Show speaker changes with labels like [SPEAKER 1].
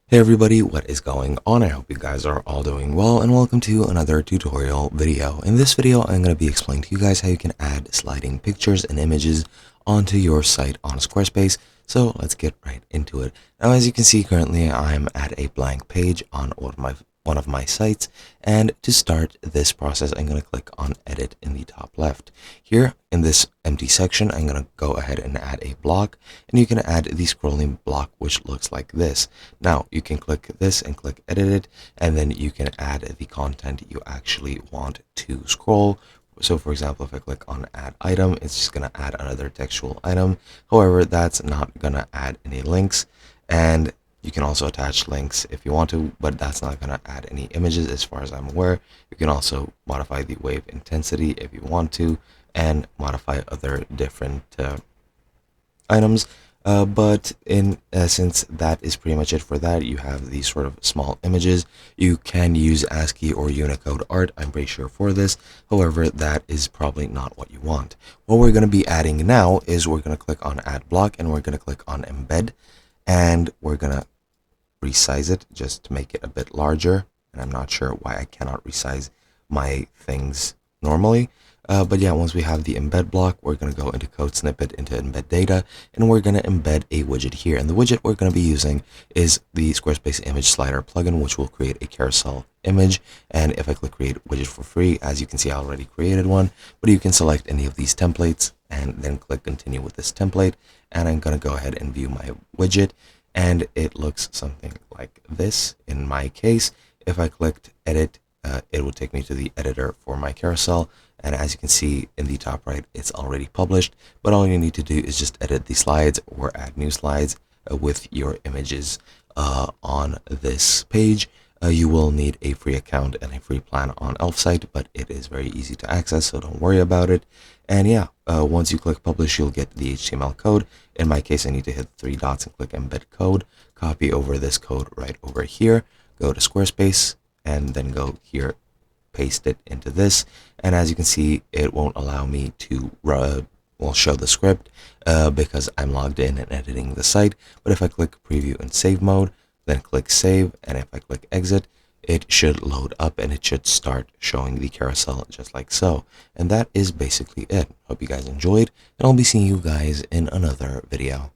[SPEAKER 1] Hey everybody, what is going on? I hope you guys are all doing well and welcome to another tutorial video. In this video, I'm going to be explaining to you guys how you can add sliding pictures and images onto your site on Squarespace. So let's get right into it. Now, as you can see, currently I'm at a blank page on one of my sites, and to start this process, I'm going to click on edit in the top left. Here in this empty section, I'm going to go ahead and add a block, and you can add the scrolling block, which looks like this. Now you can click this and click edit it, and then you can add the content you actually want to scroll. So for example, if I click on add item, it's just going to add another textual item. However, that's not going to add any links, and you can also attach links if you want to, but that's not going to add any images as far as I'm aware. You can also modify the wave intensity if you want to, and modify other different items. But in essence, that is pretty much it for that. You have these sort of small images. You can use ASCII or Unicode art, I'm pretty sure, for this. However, that is probably not what you want. What we're going to be adding now is we're going to click on add block, and we're going to click on embed, and we're going to resize it just to make it a bit larger. And I'm not sure why I cannot resize my things normally. But yeah, once we have the embed block, we're going to go into code snippet, into embed data, and we're going to embed a widget here. And the widget we're going to be using is the Squarespace image slider plugin, which will create a carousel image. And if I click create widget for free, as you can see, I already created one, but you can select any of these templates and then click continue with this template. And I'm going to go ahead and view my widget, and it looks something like this. In my case, if I clicked edit, it will take me to the editor for my carousel. And as you can see in the top right, it's already published, but all you need to do is just edit the slides or add new slides with your images on this page. You will need a free account and a free plan on Elfsight, but it is very easy to access, so don't worry about it. And yeah, once you click publish, you'll get the HTML code. In my case, I need to hit 3 dots and click embed code, copy over this code right over here, go to Squarespace, and then go here, paste it into this. And as you can see, it won't allow me to show the script because I'm logged in and editing the site. But if I click preview and save mode, then click save, and if I click exit, it should load up and it should start showing the carousel just like so. And that is basically it. Hope you guys enjoyed, and I'll be seeing you guys in another video.